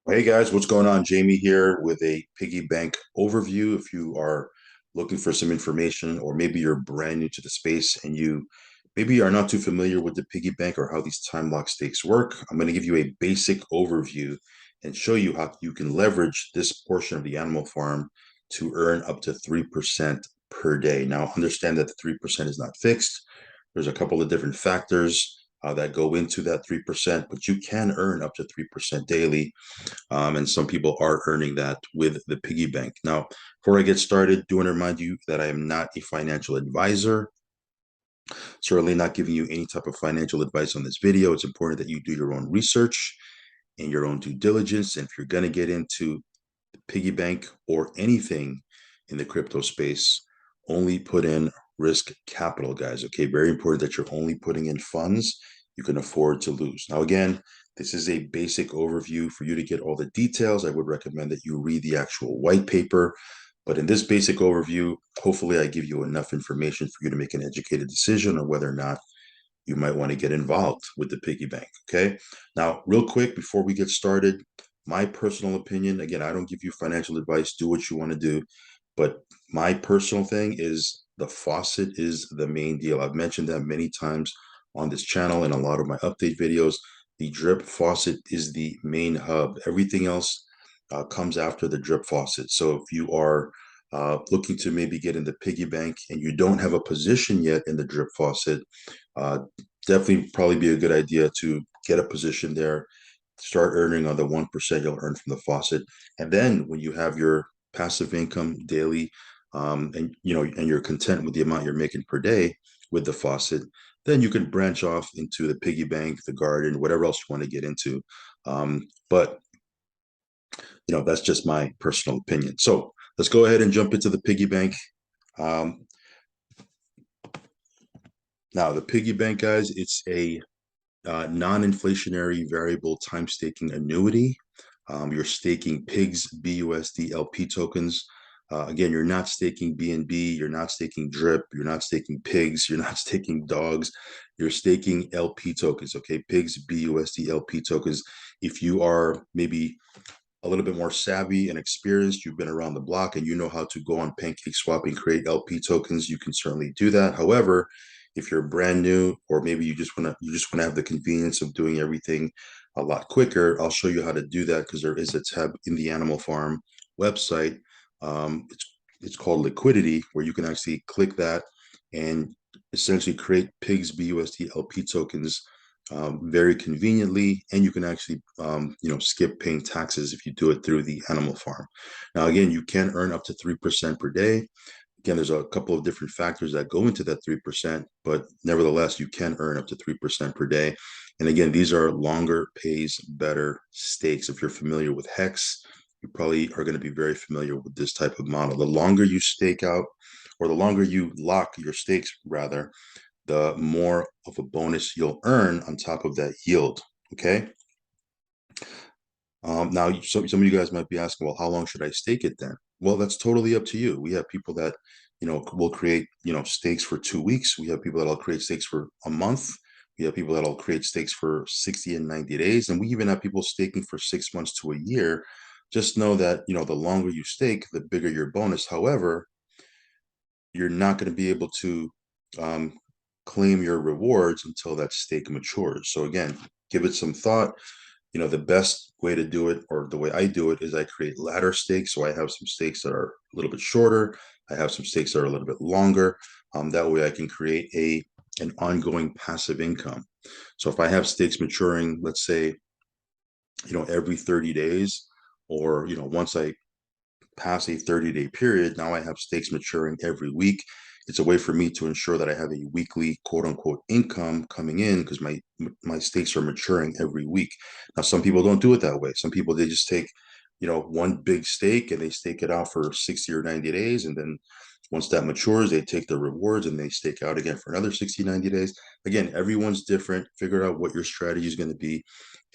Hey guys, what's going on? Jamie here with a piggy bank overview. If you are looking for some information, or maybe you're brand new to the space and you maybe are not too familiar with the piggy bank or how these time lock stakes work, I'm going to give you a basic overview and show you how you can leverage this portion of the animal farm to earn up to 3% per day. Now, understand that the 3% is not fixed. There's a couple of different factors that go into that 3%, but you can earn up to 3% daily, and some people are earning that with the piggy bank. Now, before I get started, do want to remind you that I am not a financial advisor. Certainly not giving you any type of financial advice on this video. It's important that you do your own research and your own due diligence. And if you're going to get into the piggy bank or anything in the crypto space, only put in risk capital, guys. Okay, very important that you're only putting in funds you can afford to lose. Now, again, this is a basic overview. For you to get all the details, I would recommend that you read the actual white paper. But in this basic overview, hopefully I give you enough information for you to make an educated decision on whether or not you might want to get involved with the piggy bank. Okay. Now, real quick, before we get started, my personal opinion, again, I don't give you financial advice. Do what you want to do. But my personal thing is the faucet is the main deal. I've mentioned that many times on this channel and a lot of my update videos. The drip faucet is the main hub. Everything else comes after the drip faucet. So if you are looking to maybe get in the piggy bank and you don't have a position yet in the drip faucet, uh, definitely probably be a good idea to get a position there, start earning on the 1% you'll earn from the faucet. And then when you have your passive income daily, and and you're content with the amount you're making per day with the faucet, then you can branch off into the piggy bank, the garden, whatever else you want to get into. But that's just my personal opinion. So let's go ahead and jump into the piggy bank. Um, Now, the piggy bank, guys, it's a non-inflationary variable time staking annuity. You're staking pigs, BUSD, LP tokens. Again, you're not staking BNB, you're not staking drip, you're not staking pigs, you're not staking dogs, you're staking LP tokens. Okay, pigs, BUSD, LP tokens. If you are maybe a little bit more savvy and experienced, you've been around the block and you know how to go on pancake swap and create LP tokens, you can certainly do that. However, if you're brand new, or maybe you just want to have the convenience of doing everything a lot quicker, I'll show you how to do that, because there is a tab in the Animal Farm website. It's called Liquidity, where you can actually click that and essentially create pigs BUSD LP tokens very conveniently, and you can actually skip paying taxes if you do it through the Animal Farm. Now, again, you can earn up to 3% per day. Again, there's a couple of different factors that go into that 3%, but nevertheless, you can earn up to 3% per day. And again, these are longer pays better stakes. If you're familiar with Hex, you probably are going to be very familiar with this type of model. The longer you stake out, or the longer you lock your stakes, rather, the more of a bonus you'll earn on top of that yield. Okay. Now, some of you guys might be asking, well, how long should I stake it then? Well, that's totally up to you. We have people that, will create, stakes for 2 weeks. We have people that'll create stakes for a month. We have people that'll create stakes for 60 and 90 days. And we even have people staking for 6 months to a year. Just know that, the longer you stake, the bigger your bonus. However, you're not going to be able to um, claim your rewards until that stake matures. So again, give it some thought. The best way to do it, or the way I do it, is I create ladder stakes. So I have some stakes that are a little bit shorter. I have some stakes that are a little bit longer. That way I can create an ongoing passive income. So if I have stakes maturing, let's say, every 30 days, or, once I pass a 30-day period, now I have stakes maturing every week. It's a way for me to ensure that I have a weekly quote unquote income coming in, because my stakes are maturing every week. Now, some people don't do it that way. Some people, they just take, one big stake and they stake it out for 60 or 90 days. And then once that matures, they take the rewards and they stake out again for another 60, 90 days. Again, everyone's different. Figure out what your strategy is going to be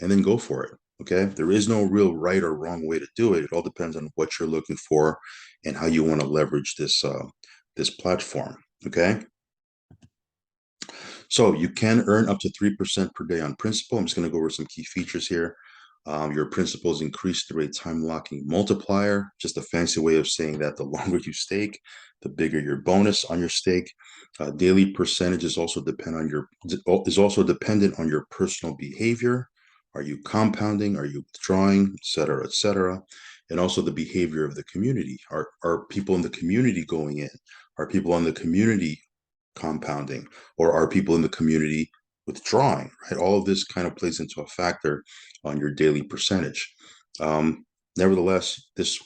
and then go for it. Okay. There is no real right or wrong way to do it. It all depends on what you're looking for and how you want to leverage this platform. Okay. So you can earn up to 3% per day on principal. I'm just going to go over some key features here. Your principals increase through a time locking multiplier, just a fancy way of saying that the longer you stake, the bigger your bonus on your stake. Daily percentage is also dependent on your personal behavior. Are you compounding? Are you withdrawing, et cetera, et cetera? And also the behavior of the community. Are people in the community going in? Are people in the community compounding, or are people in the community withdrawing, right? All of this kind of plays into a factor on your daily percentage. Nevertheless, this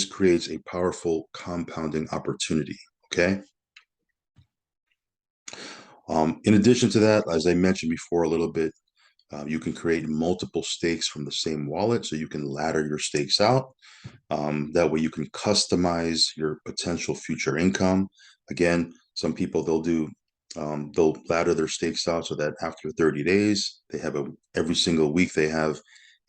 creates a powerful compounding opportunity. Okay. In addition to that, as I mentioned before a little bit, you can create multiple stakes from the same wallet, so you can ladder your stakes out. That way you can customize your potential future income. Again, some people they'll ladder their stakes out so that after 30 days, every single week they have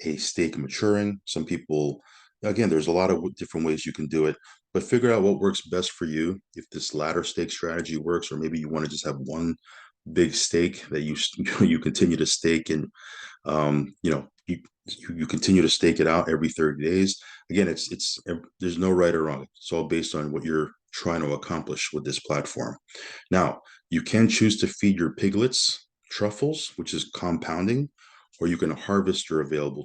a stake maturing. Some people, again, there's a lot of different ways you can do it, but figure out what works best for you. If this ladder stake strategy works, or maybe you want to just have one big stake that you you continue to stake, and you continue to stake it out every 30 days. Again, it's there's no right or wrong. It's all based on what you're trying to accomplish with this platform. Now, you can choose to feed your piglets truffles, which is compounding, or you can harvest your available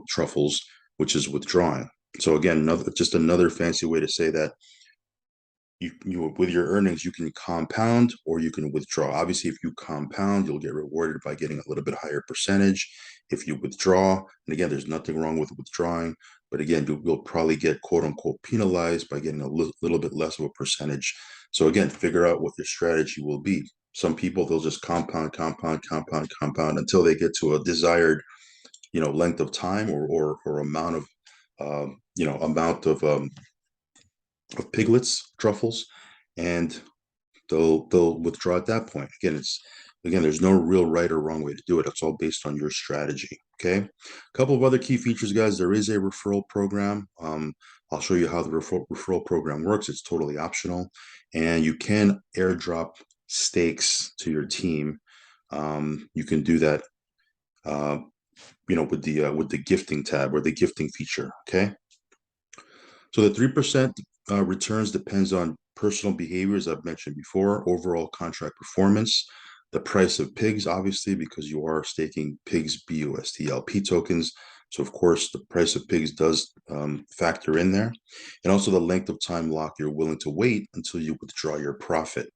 truffles, which is withdrawing. So again, just another fancy way to say that you with your earnings, you can compound or you can withdraw. Obviously, if you compound, you'll get rewarded by getting a little bit higher percentage. If you withdraw, and again, there's nothing wrong with withdrawing, but again, you'll probably get quote unquote penalized by getting a little bit less of a percentage. So again, figure out what your strategy will be. Some people, they'll just compound, compound, compound, compound until they get to a desired, length of time or amount of, of piglets, truffles, and they'll withdraw at that point. Again, there's no real right or wrong way to do it. It's all based on your strategy. Okay. A couple of other key features, guys. There is a referral program. I'll show you how the referral program works. It's totally optional, and you can airdrop stakes to your team. You can do that, with the gifting tab or the gifting feature. Okay. So the 3% returns depends on personal behaviors I've mentioned before, overall contract performance, the price of pigs, obviously, because you are staking pigs BUSD tokens. So of course, the price of pigs does factor in there, and also the length of time lock you're willing to wait until you withdraw your profit.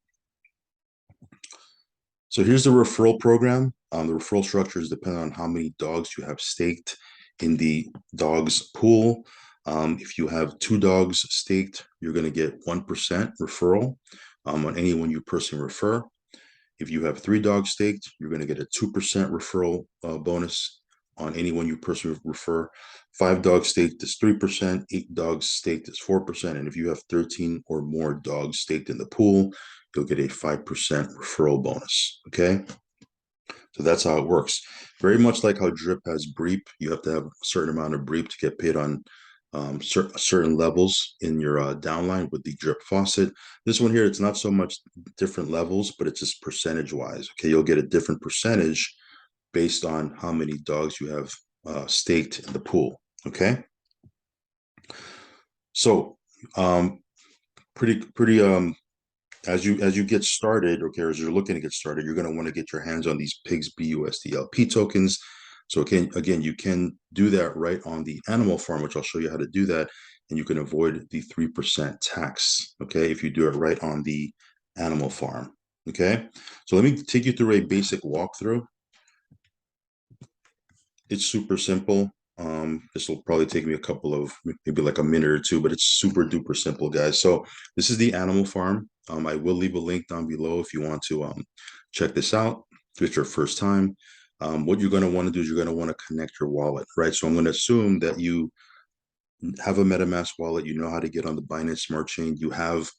So here's the referral program. The referral structure is dependent on how many dogs you have staked in the dogs pool. If you have 2 dogs staked, you're going to get 1% referral on anyone you personally refer. If you have 3 dogs staked, you're going to get a 2% referral bonus on anyone you personally refer. 5 dogs staked is 3%, 8 dogs staked is 4%, and if you have 13 or more dogs staked in the pool, you'll get a 5% referral bonus. Okay. So that's how it works. Very much like how Drip has Breep. You have to have a certain amount of Breep to get paid on certain levels in your downline with the Drip faucet. This one here, it's not so much different levels, but it's just percentage wise. Okay, you'll get a different percentage based on how many dogs you have staked in the pool. Okay, so pretty as you get started, okay, as you're looking to get started, you're going to want to get your hands on these pigs BUSD tokens. So again, you can do that right on the animal farm, which I'll show you how to do that, and you can avoid the 3% tax. Okay, if you do it right on the animal farm. Okay, so let me take you through a basic walkthrough. It's super simple. This will probably take me maybe like a minute or two, but it's super duper simple, guys. So this is the animal farm. I will leave a link down below if you want to check this out. If it's your first time, what you're going to want to do is you're going to want to connect your wallet, right? So I'm going to assume that you have a MetaMask wallet. You know how to get on the Binance Smart Chain. You have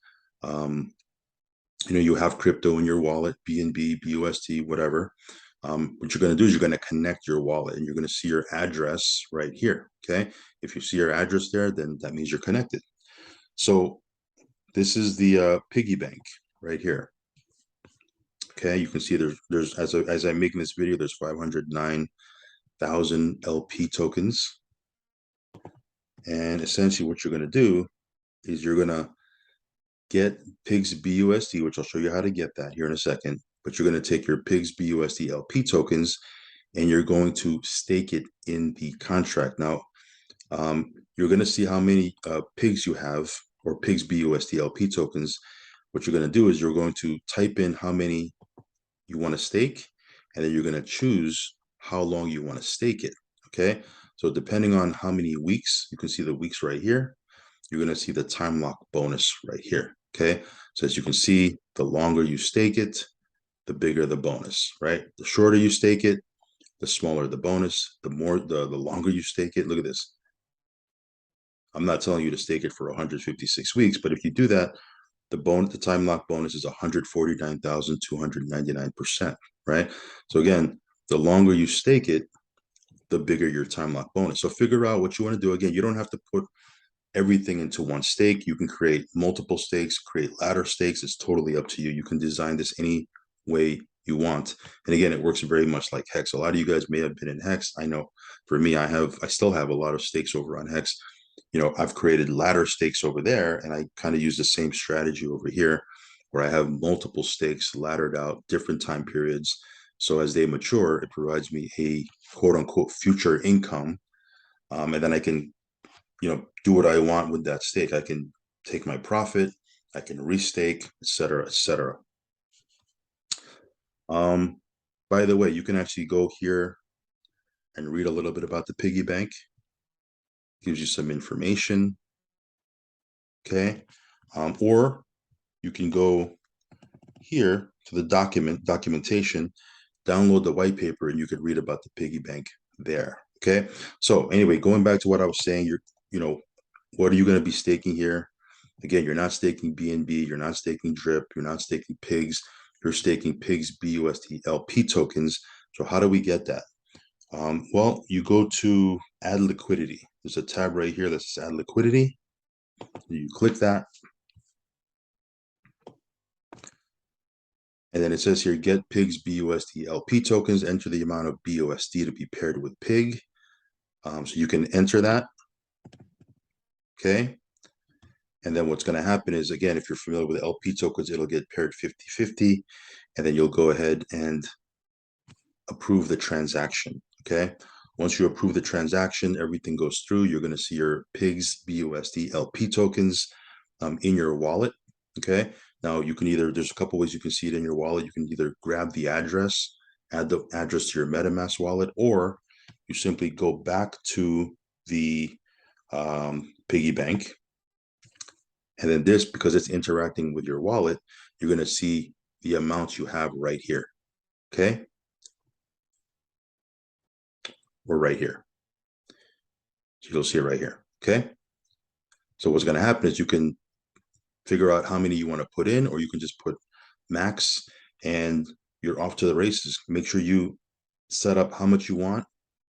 crypto in your wallet, BNB, BUSD, whatever. What you're going to do is you're going to connect your wallet, and you're going to see your address right here. Okay. If you see your address there, then that means you're connected. So this is the piggy bank right here. Okay. You can see there's as I'm making this video, there's 509 1,000 LP tokens. And essentially what you're going to do is you're going to get Pigs BUSD, which I'll show you how to get that here in a second. But you're going to take your Pigs BUSD LP tokens and you're going to stake it in the contract. Now, you're going to see how many pigs you have, or pigs BUSD LP tokens. What you're going to do is you're going to type in how many you want to stake, and then you're going to choose how long you want to stake it. Okay. So depending on how many weeks, you can see the weeks right here, you're going to see the time lock bonus right here. Okay. So as you can see, the longer you stake it, the bigger the bonus, right? The shorter you stake it, the smaller the bonus, the longer you stake it. Look at this. I'm not telling you to stake it for 156 weeks, but if you do that, the time lock bonus is 149,299%, right? So again, the longer you stake it, the bigger your time lock bonus. So figure out what you want to do. Again, you don't have to put everything into one stake. You can create multiple stakes, create ladder stakes. It's totally up to you. You can design this any way you want. And again, it works very much like Hex. A lot of you guys may have been in Hex. I know for me, I still have a lot of stakes over on Hex. I've created ladder stakes over there, and I kind of use the same strategy over here where I have multiple stakes laddered out different time periods. So as they mature, it provides me a quote unquote future income. And then I can do what I want with that stake. I can take my profit, I can restake, etc., etc. By the way, you can actually go here and read a little bit about the piggy bank. Gives you some information. Okay. Or you can go here to the documentation, download the white paper, and you could read about the piggy bank there. Okay. So anyway, going back to what I was saying, what are you going to be staking here? Again, you're not staking BNB, you're not staking DRIP, you're not staking pigs, you're staking pigs BUSD LP tokens. So how do we get that? Well, you go to add liquidity. There's a tab right here that says add liquidity. You click that. And then it says here, get pigs BUSD LP tokens, enter the amount of BUSD to be paired with pig. So you can enter that. Okay. And then what's going to happen is, again, if you're familiar with LP tokens, it'll get paired 50-50. And then you'll go ahead and approve the transaction. Okay. Once you approve the transaction, everything goes through. You're going to see your pigs BUSD LP tokens in your wallet. Okay. Now you can there's a couple ways you can see it in your wallet. You can either grab the address, add the address to your MetaMask wallet, or you simply go back to the piggy bank. And then this, because it's interacting with your wallet, you're going to see the amount you have right here. Okay. Or right here. So you'll see it right here. Okay. So what's going to happen is you can figure out how many you want to put in, or you can just put max and you're off to the races. Make sure you set up how much you want,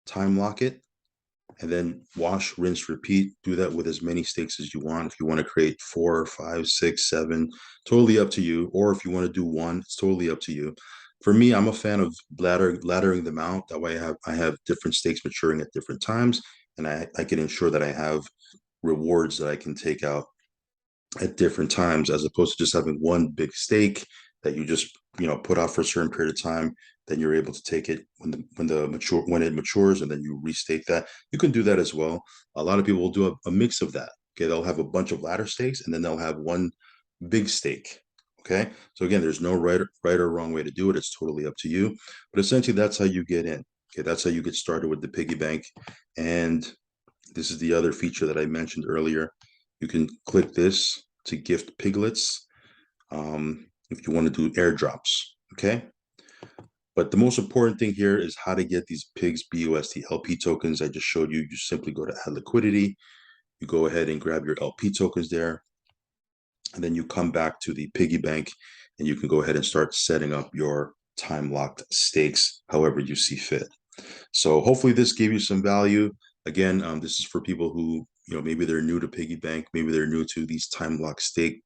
time lock it, and then wash, rinse, repeat. Do that with as many stakes as you want. If you want to create 4, 5, 6, 7, totally up to you. Or if you want to do one, it's totally up to you. For me, I'm a fan of laddering them out. That way I have different stakes maturing at different times, and I can ensure that I have rewards that I can take out at different times, as opposed to just having one big stake that you just put out for a certain period of time. Then you're able to take it when it matures, and then you restake that. You can do that as well. A lot of people will do a mix of that. Okay, they'll have a bunch of ladder stakes, and then they'll have one big stake. Okay, so again, there's no right or wrong way to do it. It's totally up to you. But essentially, that's how you get in. Okay, that's how you get started with the piggy bank. And this is the other feature that I mentioned earlier. You can click this to gift piglets if you want to do airdrops. Okay. But the most important thing here is how to get these pigs BUSD LP tokens. I just showed you. You simply go to add liquidity. You go ahead and grab your LP tokens there. And then you come back to the piggy bank and you can go ahead and start setting up your time locked stakes however you see fit. So hopefully this gave you some value. Again, this is for people who, maybe they're new to piggy bank, maybe they're new to these time lock stake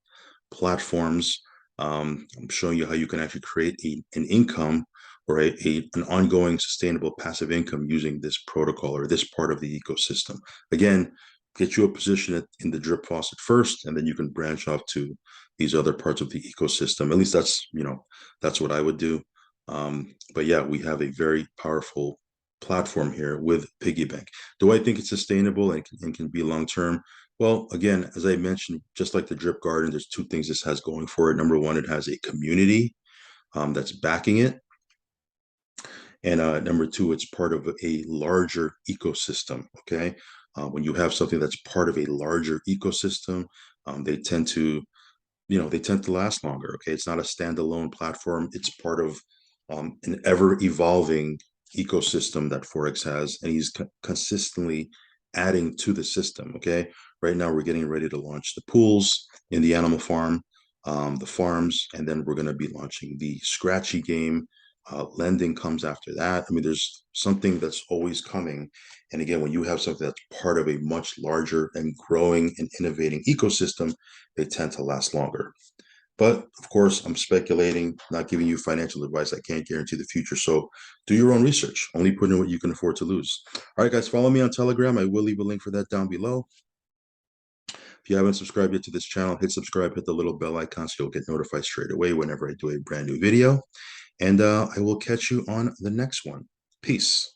platforms. I'm showing you how you can actually create an income or an ongoing sustainable passive income using this protocol or this part of the ecosystem. Again, get you a position in the drip faucet first, and then you can branch off to these other parts of the ecosystem. At least that's what I would do. But yeah, we have a very powerful platform here with Piggybank. Do I think it's sustainable and can be long term? Well, again, as I mentioned, just like the drip garden, there's two things this has going for it. Number one, it has a community that's backing it. And number two, it's part of a larger ecosystem. Okay. When you have something that's part of a larger ecosystem, they tend to they tend to last longer. Okay, it's not a standalone platform. It's part of an ever evolving ecosystem that Forex has, and he's consistently adding to the system. Okay, right now we're getting ready to launch the pools in the animal farm, the farms, and then we're going to be launching the scratchy game. Lending comes after that. I mean, there's something that's always coming. And again, when you have something that's part of a much larger and growing and innovating ecosystem, they tend to last longer. But of course, I'm speculating, not giving you financial advice. I can't guarantee the future. So do your own research. Only put in what you can afford to lose. All right, guys, follow me on Telegram. I will leave a link for that down below. If you haven't subscribed yet to this channel, hit subscribe, hit the little bell icon so you'll get notified straight away whenever I do a brand new video. And I will catch you on the next one. Peace.